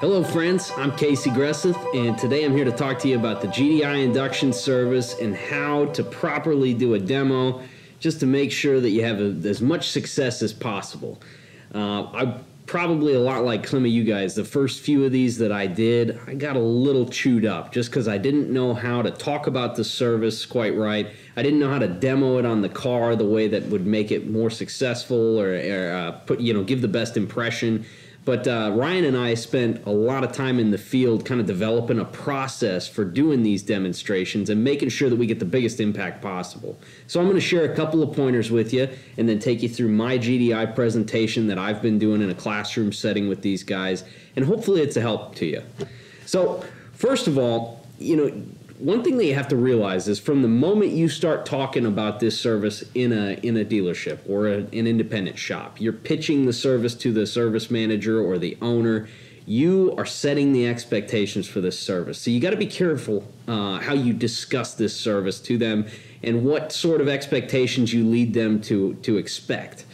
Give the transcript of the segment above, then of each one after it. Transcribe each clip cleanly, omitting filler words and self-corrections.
Hello friends, I'm Casey Gresseth, and today I'm here to talk to you about the GDI induction service and how to properly do a demo just to make sure that you have as much success as possible. I'm probably a lot like some of you guys. The first few of these that I did, I got a little chewed up just because I didn't know how to talk about the service quite right. I didn't know how to demo it on the car the way that would make it more successful or give the best impression. But Ryan and I spent a lot of time in the field kind of developing a process for doing these demonstrations and making sure that we get the biggest impact possible. So I'm going to share a couple of pointers with you and then take you through my GDI presentation that I've been doing in a classroom setting with these guys, and hopefully it's a help to you. So first of all, one thing that you have to realize is from the moment you start talking about this service in a dealership or an independent shop, you're pitching the service to the service manager or the owner, you are setting the expectations for this service. So you got to be careful how you discuss this service to them and what sort of expectations you lead them to expect.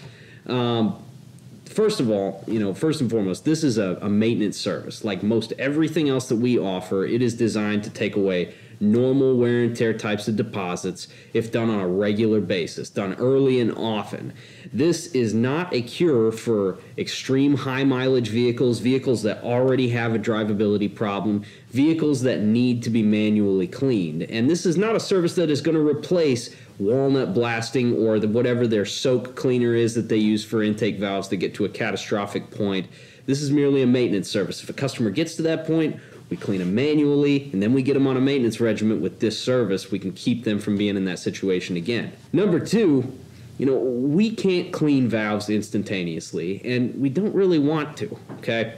First of all, first and foremost, this is a maintenance service. Like most everything else that we offer, it is designed to take away normal wear and tear types of deposits if done on a regular basis, done early and often. This is not a cure for extreme high mileage vehicles, vehicles that already have a drivability problem, vehicles that need to be manually cleaned. And this is not a service that is going to replace walnut blasting or whatever their soak cleaner is that they use for intake valves to get to a catastrophic point. This is merely a maintenance service. If a customer gets to that point, we clean them manually, and then we get them on a maintenance regimen with this service. We can keep them from being in that situation again. Number two, we can't clean valves instantaneously, and we don't really want to, okay?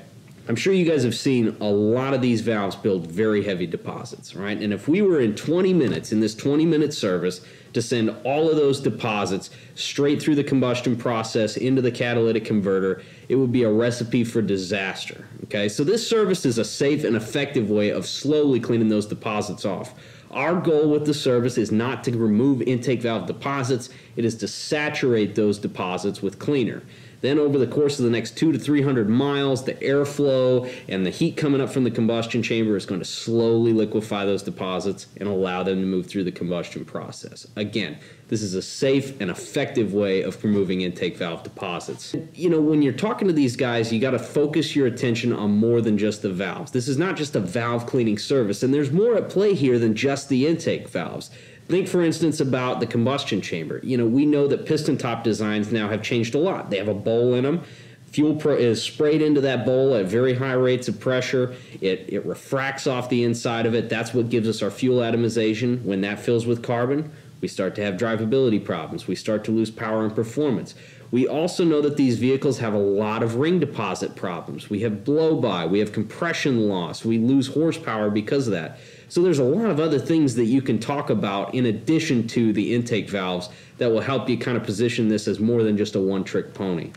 I'm sure you guys have seen a lot of these valves build very heavy deposits, right? And if we were in 20 minutes, in this 20-minute service, to send all of those deposits straight through the combustion process into the catalytic converter, it would be a recipe for disaster, okay? So this service is a safe and effective way of slowly cleaning those deposits off. Our goal with the service is not to remove intake valve deposits, it is to saturate those deposits with cleaner. Then over the course of the next 200 to 300 miles, the airflow and the heat coming up from the combustion chamber is going to slowly liquefy those deposits and allow them to move through the combustion process. Again, this is a safe and effective way of removing intake valve deposits. When you're talking to these guys, you got to focus your attention on more than just the valves. This is not just a valve cleaning service, and there's more at play here than just the intake valves. Think, for instance, about the combustion chamber. We know that piston top designs now have changed a lot. They have a bowl in them. Fuel is sprayed into that bowl at very high rates of pressure. It refracts off the inside of it. That's what gives us our fuel atomization. When that fills with carbon, we start to have drivability problems. We start to lose power and performance. We also know that these vehicles have a lot of ring deposit problems. We have blow-by. We have compression loss. We lose horsepower because of that. So there's a lot of other things that you can talk about in addition to the intake valves that will help you kind of position this as more than just a one-trick pony.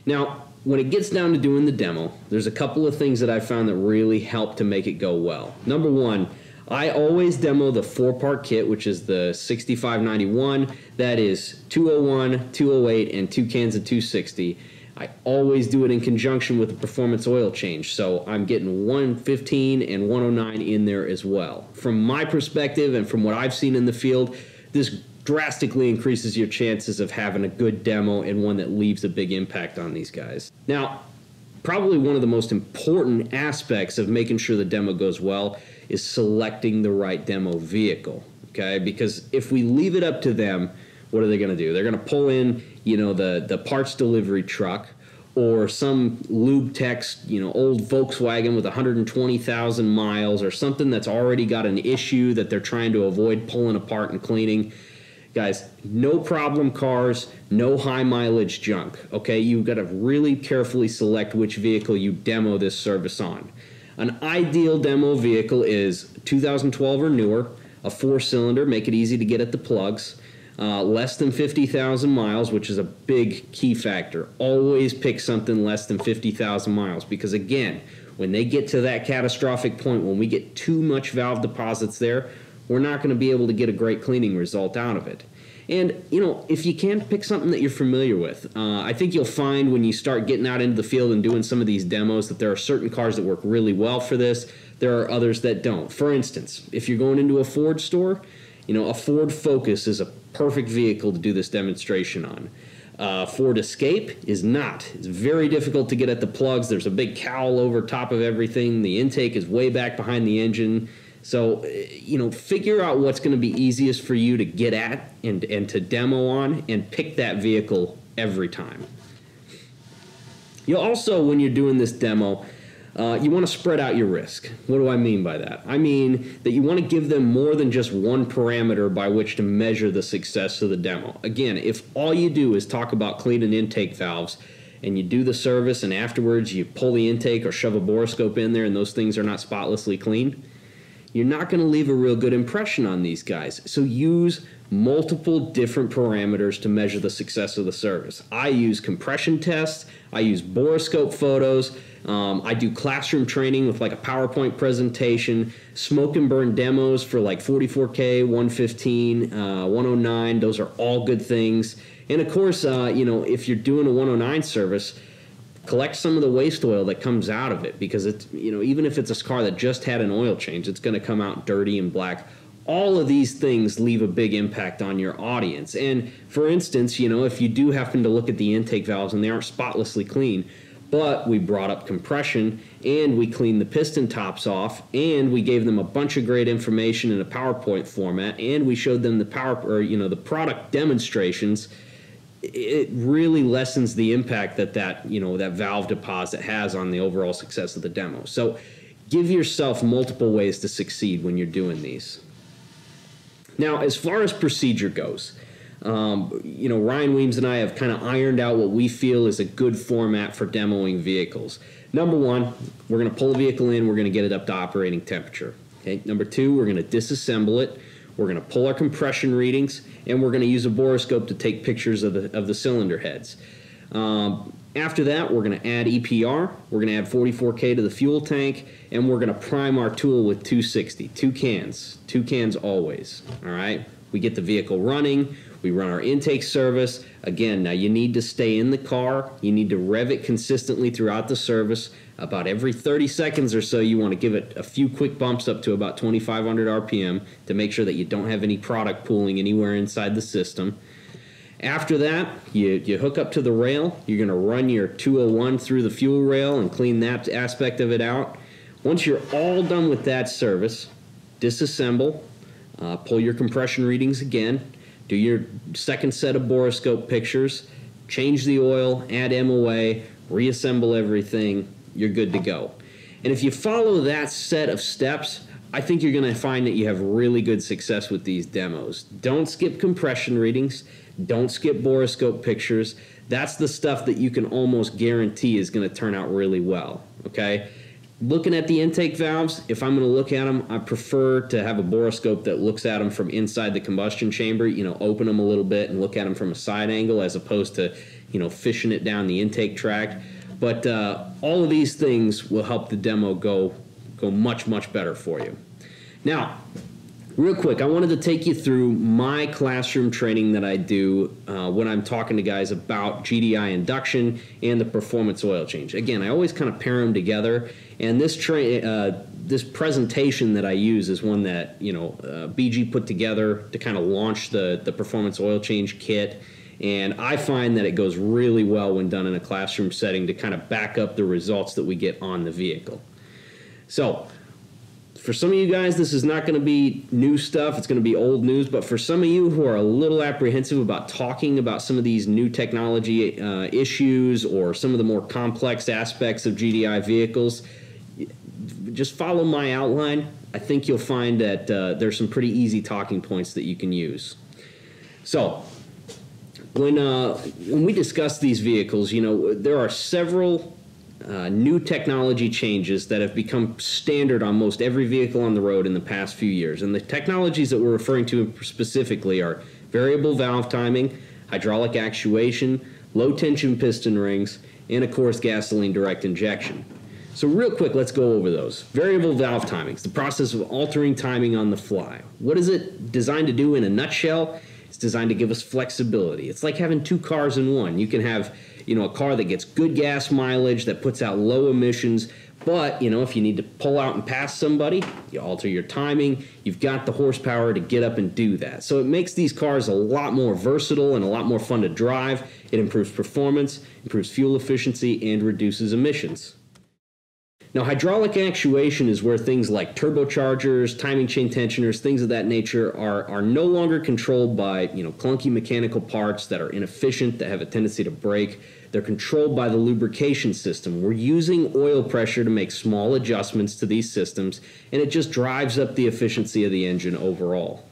Now, when it gets down to doing the demo, there's a couple of things that I found that really help to make it go well. Number one, I always demo the 4-part kit, which is the 6591. That is 201, 208, and 2 cans of 260. I always do it in conjunction with the performance oil change, so I'm getting 115 and 109 in there as well. From my perspective and from what I've seen in the field, this drastically increases your chances of having a good demo and one that leaves a big impact on these guys. Now, probably one of the most important aspects of making sure the demo goes well is selecting the right demo vehicle, okay? Because if we leave it up to them, what are they going to do? They're going to pull in, the parts delivery truck or some lube tech's, old Volkswagen with 120,000 miles or something that's already got an issue that they're trying to avoid pulling apart and cleaning. Guys, no problem cars, no high mileage junk, okay? You've got to really carefully select which vehicle you demo this service on. An ideal demo vehicle is 2012 or newer, a 4-cylinder, make it easy to get at the plugs, less than 50,000 miles, which is a big key factor. Always pick something less than 50,000 miles because, again, when they get to that catastrophic point, when we get too much valve deposits there, we're not going to be able to get a great cleaning result out of it. And, if you can, pick something that you're familiar with. I think you'll find when you start getting out into the field and doing some of these demos that there are certain cars that work really well for this. There are others that don't. For instance, if you're going into a Ford store, a Ford Focus is a perfect vehicle to do this demonstration on. Ford Escape is not. It's very difficult to get at the plugs. There's a big cowl over top of everything. The intake is way back behind the engine. So, figure out what's going to be easiest for you to get at and to demo on, and pick that vehicle every time. You'll also, when you're doing this demo, you want to spread out your risk. What do I mean by that? I mean that you want to give them more than just one parameter by which to measure the success of the demo. Again, if all you do is talk about cleaning intake valves, and you do the service and afterwards you pull the intake or shove a borescope in there and those things are not spotlessly clean, you're not going to leave a real good impression on these guys. So use multiple different parameters to measure the success of the service. I use compression tests. I use borescope photos. I do classroom training with like a PowerPoint presentation, smoke and burn demos for like 44K, 115, 109. Those are all good things. And of course, if you're doing a 109 service, collect some of the waste oil that comes out of it, because it's, even if it's a car that just had an oil change, it's going to come out dirty and black. All of these things leave a big impact on your audience. And for instance, if you do happen to look at the intake valves and they aren't spotlessly clean, but we brought up compression and we cleaned the piston tops off and we gave them a bunch of great information in a PowerPoint format and we showed them the the product demonstrations, it really lessens the impact that valve deposit has on the overall success of the demo. So give yourself multiple ways to succeed when you're doing these. Now, as far as procedure goes, Ryan Weems and I have kind of ironed out what we feel is a good format for demoing vehicles. Number one, we're going to pull the vehicle in, we're going to get it up to operating temperature. Okay. Number two, we're going to disassemble it. We're going to pull our compression readings, and we're going to use a borescope to take pictures of the cylinder heads. After that, we're going to add EPR. We're going to add 44K to the fuel tank, and we're going to prime our tool with 260. Two cans always. All right. We get the vehicle running. We run our intake service. Again, now you need to stay in the car. You need to rev it consistently throughout the service. About every 30 seconds or so, you want to give it a few quick bumps up to about 2,500 RPM to make sure that you don't have any product pooling anywhere inside the system. After that, you hook up to the rail. You're going to run your 201 through the fuel rail and clean that aspect of it out. Once you're all done with that service, disassemble, pull your compression readings again, do your second set of borescope pictures, change the oil, add MOA, reassemble everything, you're good to go. And if you follow that set of steps, I think you're going to find that you have really good success with these demos. Don't skip compression readings. Don't skip borescope pictures. That's the stuff that you can almost guarantee is going to turn out really well, okay? Looking at the intake valves, if I'm going to look at them, I prefer to have a borescope that looks at them from inside the combustion chamber, open them a little bit and look at them from a side angle as opposed to, fishing it down the intake tract. But all of these things will help the demo go much, much better for you. Now, real quick, I wanted to take you through my classroom training that I do when I'm talking to guys about GDI induction and the performance oil change. Again, I always kind of pair them together, and this presentation that I use is one that BG put together to kind of launch the performance oil change kit. And I find that it goes really well when done in a classroom setting to kind of back up the results that we get on the vehicle. So, for some of you guys, this is not going to be new stuff. It's going to be old news. But for some of you who are a little apprehensive about talking about some of these new technology issues or some of the more complex aspects of GDI vehicles, just follow my outline. I think you'll find that there's some pretty easy talking points that you can use. So, when we discuss these vehicles, there are several new technology changes that have become standard on most every vehicle on the road in the past few years. And the technologies that we're referring to specifically are variable valve timing, hydraulic actuation, low tension piston rings, and of course gasoline direct injection. So real quick, let's go over those. Variable valve timings, the process of altering timing on the fly. What is it designed to do in a nutshell? It's designed to give us flexibility. It's like having two cars in one. You can have, a car that gets good gas mileage, that puts out low emissions, but, if you need to pull out and pass somebody, you alter your timing. You've got the horsepower to get up and do that. So it makes these cars a lot more versatile and a lot more fun to drive. It improves performance, improves fuel efficiency, and reduces emissions. Now, hydraulic actuation is where things like turbochargers, timing chain tensioners, things of that nature are no longer controlled by, clunky mechanical parts that are inefficient, that have a tendency to break. They're controlled by the lubrication system. We're using oil pressure to make small adjustments to these systems, and it just drives up the efficiency of the engine overall.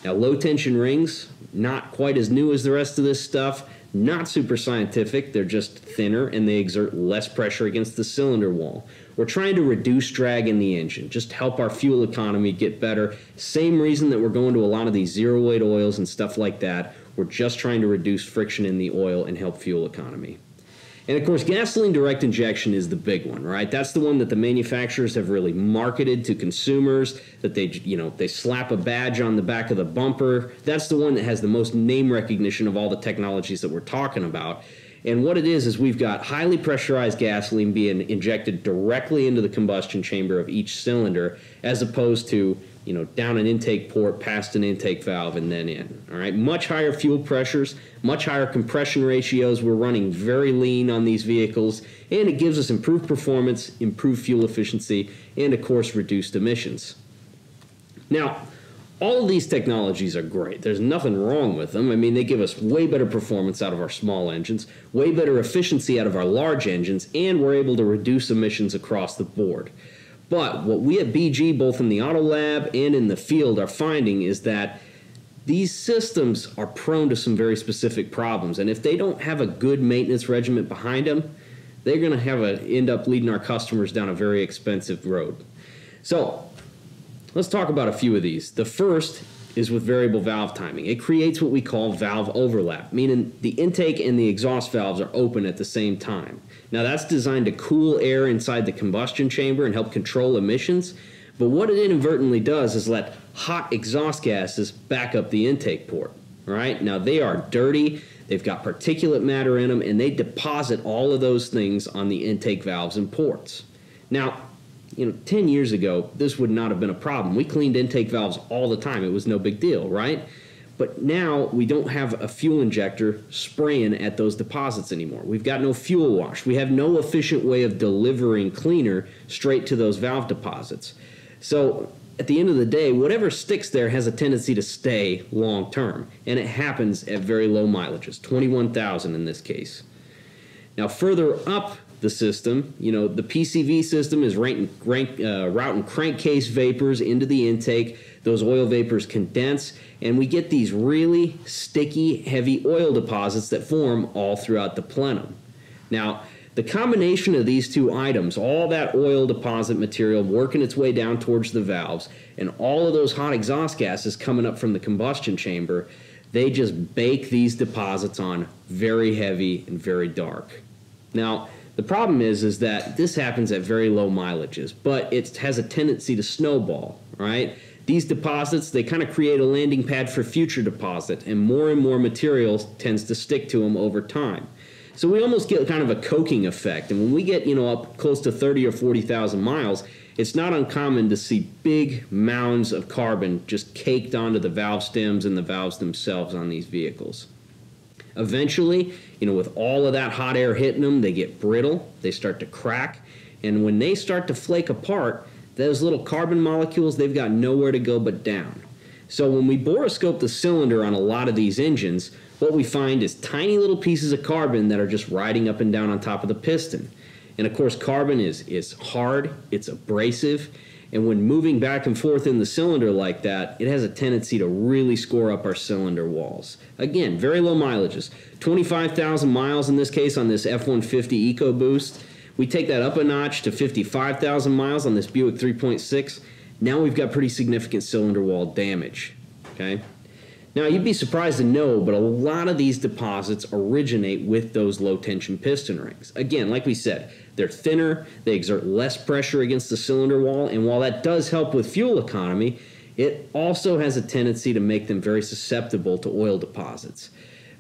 Now, low tension rings, not quite as new as the rest of this stuff. Not super scientific, they're just thinner and they exert less pressure against the cylinder wall. We're trying to reduce drag in the engine, just help our fuel economy get better. Same reason that we're going to a lot of these zero weight oils and stuff like that. We're just trying to reduce friction in the oil and help fuel economy. And of course, gasoline direct injection is the big one, right? That's the one that the manufacturers have really marketed to consumers, that they slap a badge on the back of the bumper. That's the one that has the most name recognition of all the technologies that we're talking about. And what it is we've got highly pressurized gasoline being injected directly into the combustion chamber of each cylinder, as opposed to down an intake port, past an intake valve, and then in. All right, much higher fuel pressures, much higher compression ratios. We're running very lean on these vehicles, and it gives us improved performance, improved fuel efficiency, and of course, reduced emissions. Now, all of these technologies are great. There's nothing wrong with them. I mean, they give us way better performance out of our small engines, way better efficiency out of our large engines, and we're able to reduce emissions across the board. But what we at BG, both in the auto lab and in the field, are finding is that these systems are prone to some very specific problems. And if they don't have a good maintenance regimen behind them, they're going to end up leading our customers down a very expensive road. So let's talk about a few of these. The first is with variable valve timing. It creates what we call valve overlap, meaning the intake and the exhaust valves are open at the same time. Now, that's designed to cool air inside the combustion chamber and help control emissions, but what it inadvertently does is let hot exhaust gases back up the intake port. Right? Now, they are dirty, they've got particulate matter in them, and they deposit all of those things on the intake valves and ports. Now, 10 years ago, this would not have been a problem. We cleaned intake valves all the time. It was no big deal, right? But now we don't have a fuel injector spraying at those deposits anymore. We've got no fuel wash. We have no efficient way of delivering cleaner straight to those valve deposits. So at the end of the day, whatever sticks there has a tendency to stay long term, and it happens at very low mileages, 21,000 in this case. Now, further up the system, the PCV system is routing crankcase vapors into the intake. Those oil vapors condense, and we get these really sticky, heavy oil deposits that form all throughout the plenum. Now, the combination of these two items, all that oil deposit material working its way down towards the valves, and all of those hot exhaust gases coming up from the combustion chamber, they just bake these deposits on very heavy and very dark. Now, the problem is that this happens at very low mileages, but it has a tendency to snowball, right? These deposits, they kind of create a landing pad for future deposit, and more material tends to stick to them over time. So we almost get kind of a coking effect, and when we get, up close to 30 or 40,000 miles, it's not uncommon to see big mounds of carbon just caked onto the valve stems and the valves themselves on these vehicles. Eventually, with all of that hot air hitting them, they get brittle, they start to crack, and when they start to flake apart, those little carbon molecules, they've got nowhere to go but down. So when we borescope the cylinder on a lot of these engines, what we find is tiny little pieces of carbon that are just riding up and down on top of the piston. And of course, carbon is hard, it's abrasive, and when moving back and forth in the cylinder like that, it has a tendency to really score up our cylinder walls. Again, very low mileages. 25,000 miles in this case on this F-150 EcoBoost. We take that up a notch to 55,000 miles on this Buick 3.6. Now we've got pretty significant cylinder wall damage. Okay. Now, you'd be surprised to know, but a lot of these deposits originate with those low tension piston rings. Again, like we said, they're thinner, they exert less pressure against the cylinder wall, and while that does help with fuel economy, it also has a tendency to make them very susceptible to oil deposits.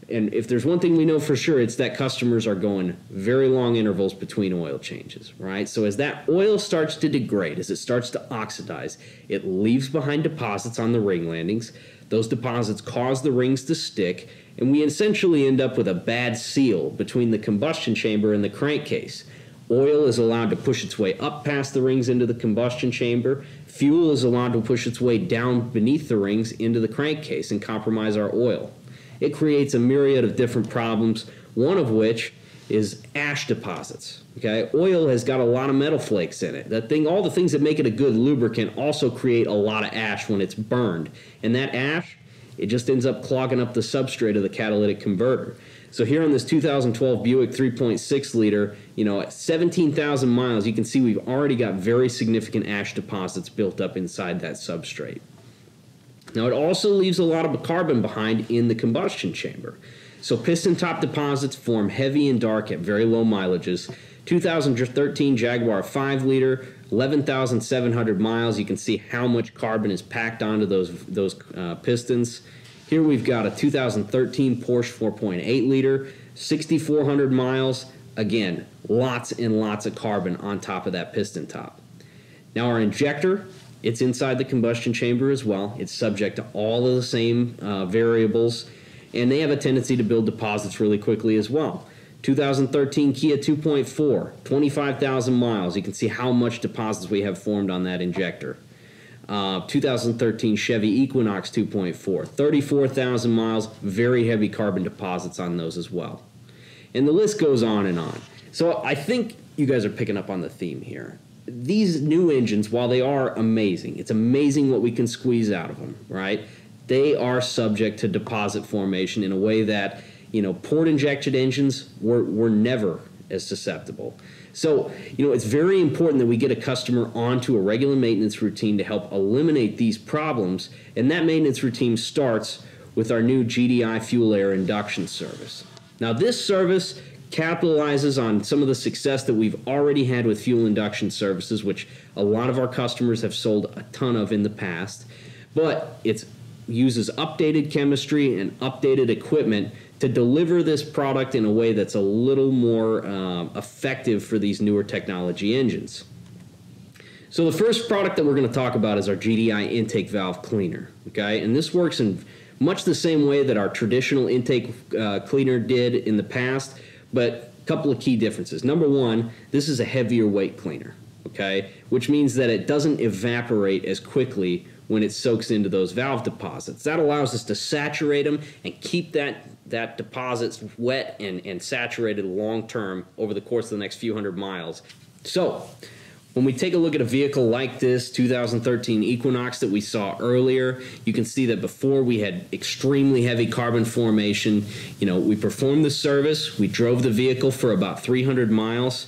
And if there's one thing we know for sure, it's that customers are going very long intervals between oil changes, right? So as that oil starts to degrade, as it starts to oxidize, it leaves behind deposits on the ring landings. Those deposits cause the rings to stick, and we essentially end up with a bad seal between the combustion chamber and the crankcase. Oil is allowed to push its way up past the rings into the combustion chamber. Fuel is allowed to push its way down beneath the rings into the crankcase and compromise our oil. It creates a myriad of different problems, one of which is ash deposits. Okay, oil has got a lot of metal flakes in it. All the things that make it a good lubricant also create a lot of ash when it's burned. And that ash, it just ends up clogging up the substrate of the catalytic converter. So here on this 2012 Buick 3.6 liter, at 17,000 miles, you can see we've already got very significant ash deposits built up inside that substrate. Now, it also leaves a lot of carbon behind in the combustion chamber. So piston top deposits form heavy and dark at very low mileages. 2013 Jaguar 5 liter, 11,700 miles. You can see how much carbon is packed onto those pistons. Here we've got a 2013 Porsche 4.8 liter, 6,400 miles. Again, lots and lots of carbon on top of that piston top. Now our injector, it's inside the combustion chamber as well. It's subject to all of the same variables, and they have a tendency to build deposits really quickly as well. 2013 Kia 2.4, 25,000 miles. You can see how much deposits we have formed on that injector. 2013 Chevy Equinox 2.4, 34,000 miles, very heavy carbon deposits on those as well. And the list goes on and on. So I think you guys are picking up on the theme here. These new engines, while they are amazing, it's amazing what we can squeeze out of them, right? They are subject to deposit formation in a way that, port injected engines were never as susceptible. So, it's very important that we get a customer onto a regular maintenance routine to help eliminate these problems, and that maintenance routine starts with our new GDI fuel air induction service. Now, this service capitalizes on some of the success that we've already had with fuel induction services, which a lot of our customers have sold a ton of in the past, but it uses updated chemistry and updated equipment to deliver this product in a way that's a little more effective for these newer technology engines. So the first product that we're going to talk about is our GDI intake valve cleaner, okay? And this works in much the same way that our traditional intake cleaner did in the past, but a couple of key differences. Number one, this is a heavier weight cleaner, okay? Which means that it doesn't evaporate as quickly when it soaks into those valve deposits. That allows us to saturate them and keep that deposits wet and saturated long term over the course of the next few hundred miles. So when we take a look at a vehicle like this 2013 Equinox that we saw earlier, you can see that before we had extremely heavy carbon formation. We performed the service, we drove the vehicle for about 300 miles.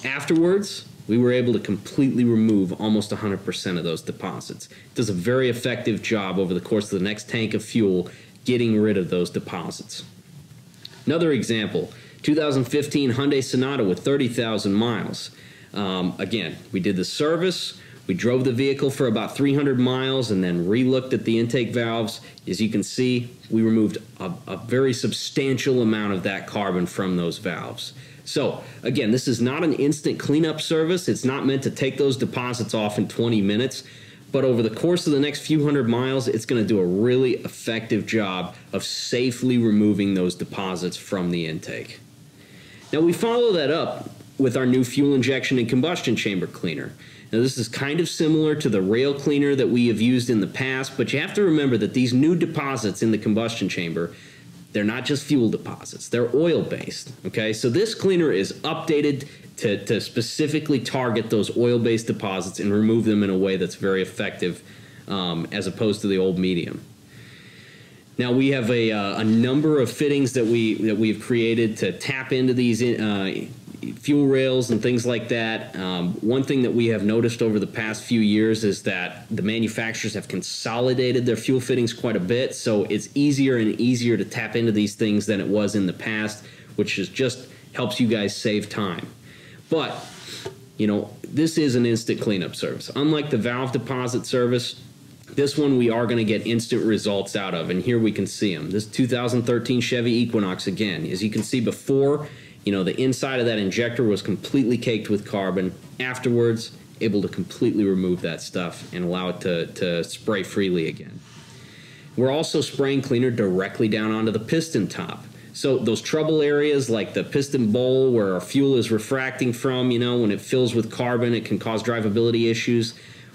Afterwards, we were able to completely remove almost 100% of those deposits. It does a very effective job over the course of the next tank of fuel getting rid of those deposits. Another example, 2015 Hyundai Sonata with 30,000 miles. Again, we did the service, we drove the vehicle for about 300 miles and then re-looked at the intake valves. As you can see, we removed a very substantial amount of that carbon from those valves. So again, this is not an instant cleanup service. It's not meant to take those deposits off in 20 minutes. But over the course of the next few hundred miles, it's going to do a really effective job of safely removing those deposits from the intake. Now we follow that up with our new fuel injection and combustion chamber cleaner. Now this is kind of similar to the rail cleaner that we have used in the past, but you have to remember that these new deposits in the combustion chamber, they're not just fuel deposits, they're oil-based, okay? So this cleaner is updated to specifically target those oil-based deposits and remove them in a way that's very effective as opposed to the old medium. Now we have a number of fittings that we've created to tap into these fuel rails and things like that. One thing that we have noticed over the past few years is that the manufacturers have consolidated their fuel fittings quite a bit, so it's easier and easier to tap into these things than it was in the past, which is just helps you guys save time. But, you know, this is an instant cleanup service. Unlike the valve deposit service, this one we are going to get instant results out of, and here we can see them. This 2013 Chevy Equinox, again, as you can see before, you know, the inside of that injector was completely caked with carbon. Afterwards, able to completely remove that stuff and allow it to spray freely again. We're also spraying cleaner directly down onto the piston top. So those trouble areas like the piston bowl where our fuel is refracting from, you know, when it fills with carbon, it can cause drivability issues.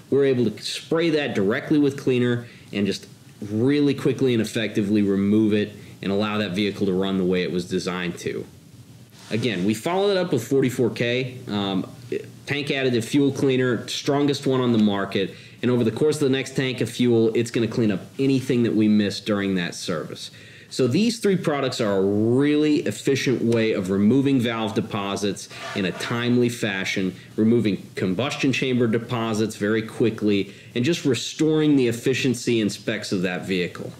We're able to spray that directly with cleaner and just really quickly and effectively remove it and allow that vehicle to run the way it was designed to. Again, we follow it up with 44K, tank additive fuel cleaner, strongest one on the market, and over the course of the next tank of fuel, it's going to clean up anything that we missed during that service. So these three products are a really efficient way of removing valve deposits in a timely fashion, removing combustion chamber deposits very quickly, and just restoring the efficiency and specs of that vehicle.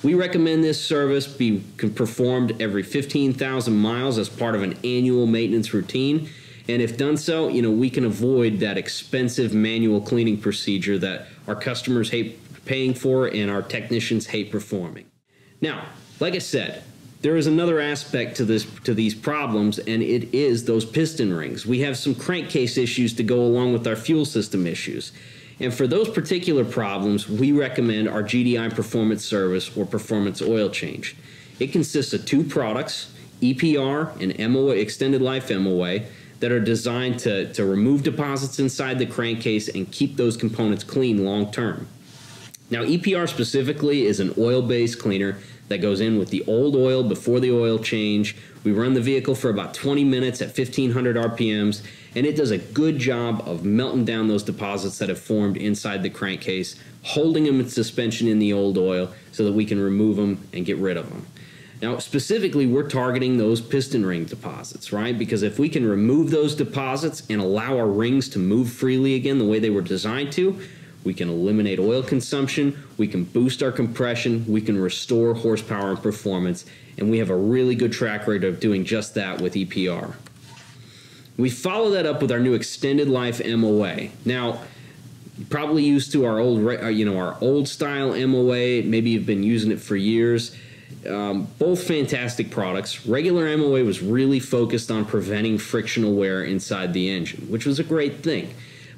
We recommend this service be performed every 15,000 miles as part of an annual maintenance routine. And if done so, you know, we can avoid that expensive manual cleaning procedure that our customers hate paying for and our technicians hate performing. Now, like I said, there is another aspect to these problems, and it is those piston rings. We have some crankcase issues to go along with our fuel system issues. And for those particular problems, we recommend our GDI Performance Service or Performance Oil Change. It consists of two products, EPR and MOA, Extended Life MOA, that are designed to remove deposits inside the crankcase and keep those components clean long term. Now, EPR specifically is an oil-based cleaner that goes in with the old oil before the oil change. We run the vehicle for about 20 minutes at 1500 RPMs, and it does a good job of melting down those deposits that have formed inside the crankcase, holding them in suspension in the old oil so that we can remove them and get rid of them. Now, specifically, we're targeting those piston ring deposits, right? Because if we can remove those deposits and allow our rings to move freely again the way they were designed to, we can eliminate oil consumption, we can boost our compression, we can restore horsepower and performance, and we have a really good track record of doing just that with EPR. We follow that up with our new Extended Life MOA. Now, you're probably used to our old style MOA, maybe you've been using it for years. Both fantastic products. Regular MOA was really focused on preventing frictional wear inside the engine, which was a great thing.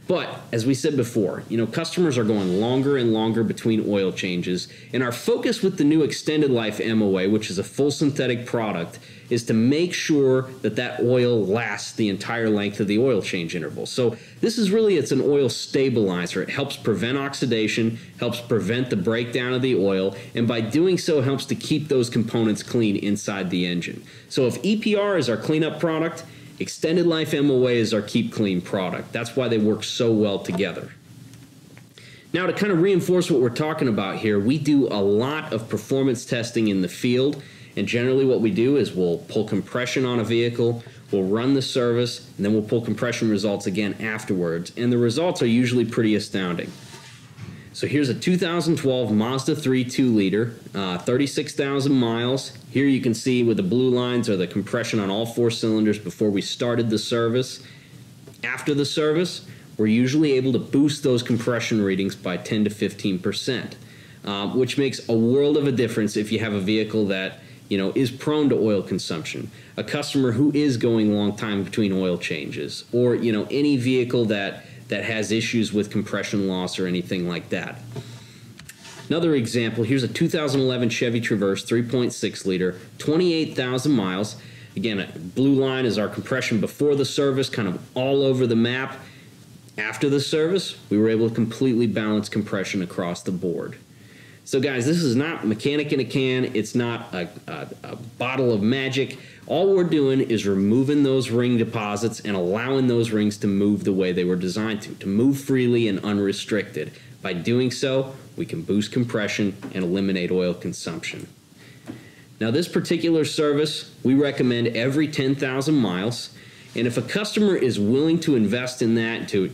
But as we said before, you know, customers are going longer and longer between oil changes, and our focus with the new Extended Life MOA, which is a full synthetic product, is to make sure that that oil lasts the entire length of the oil change interval. So this is really, it's an oil stabilizer. It helps prevent oxidation, helps prevent the breakdown of the oil, and by doing so helps to keep those components clean inside the engine. So if EPR is our cleanup product, Extended Life MOA is our Keep Clean product. That's why they work so well together. Now, to kind of reinforce what we're talking about here, we do a lot of performance testing in the field, and generally what we do is we'll pull compression on a vehicle, we'll run the service, and then we'll pull compression results again afterwards, and the results are usually pretty astounding. So here's a 2012 Mazda 3 2-liter, 36,000 miles. Here you can see with the blue lines are the compression on all 4 cylinders before we started the service. After the service, we're usually able to boost those compression readings by 10 to 15%, which makes a world of a difference if you have a vehicle that, you know, is prone to oil consumption, a customer who is going long time between oil changes, or, you know, any vehicle that has issues with compression loss or anything like that. Another example, here's a 2011 Chevy Traverse 3.6 liter, 28,000 miles. Again, blue line is our compression before the service, kind of all over the map. After the service, we were able to completely balance compression across the board. So guys, this is not mechanic in a can. It's not a bottle of magic. All we're doing is removing those ring deposits and allowing those rings to move the way they were designed to move freely and unrestricted. By doing so, we can boost compression and eliminate oil consumption. Now, this particular service, we recommend every 10,000 miles. And if a customer is willing to invest in that, to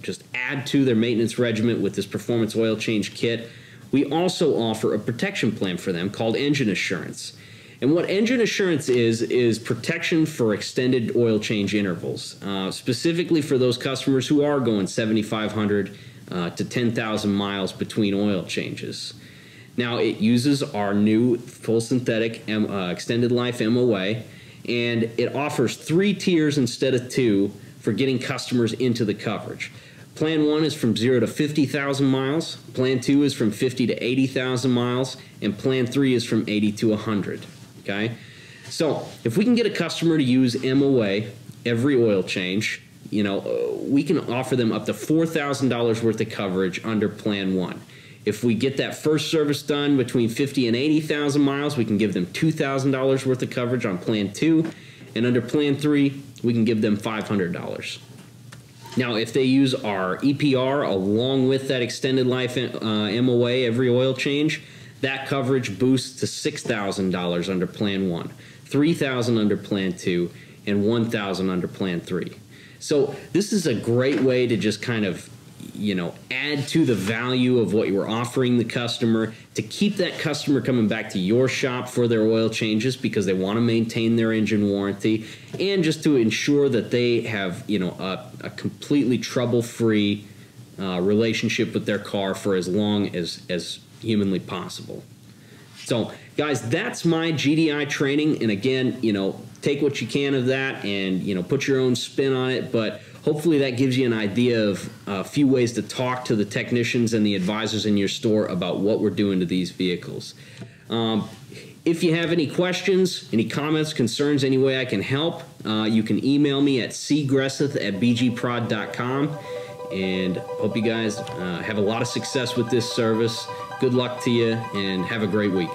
just add to their maintenance regimen with this performance oil change kit, we also offer a protection plan for them called Engine Assurance. And what Engine Assurance is protection for extended oil change intervals, specifically for those customers who are going 7,500 to 10,000 miles between oil changes. Now, it uses our new full synthetic extended life MOA, and it offers 3 tiers instead of 2 for getting customers into the coverage. Plan 1 is from 0 to 50,000 miles, Plan 2 is from 50 to 80,000 miles, and Plan 3 is from 80 to 100. Okay? So, if we can get a customer to use MOA every oil change, we can offer them up to $4,000 worth of coverage under Plan 1. If we get that first service done between 50 and 80,000 miles, we can give them $2,000 worth of coverage on Plan 2, and under Plan 3, we can give them $500. Now, if they use our EPR along with that extended life MOA every oil change, that coverage boosts to $6,000 under Plan 1, $3,000 under Plan 2, and $1,000 under Plan 3. So this is a great way to just kind of add to the value of what you're offering the customer, to keep that customer coming back to your shop for their oil changes because they want to maintain their engine warranty, and just to ensure that they have a completely trouble-free relationship with their car for as long as humanly possible. So guys, that's my GDI training, and again, take what you can of that and put your own spin on it, but hopefully that gives you an idea of a few ways to talk to the technicians and the advisors in your store about what we're doing to these vehicles. If you have any questions, any comments, concerns, any way I can help, you can email me at cgresseth@bgprod.com. And hope you guys have a lot of success with this service. Good luck to you, and have a great week.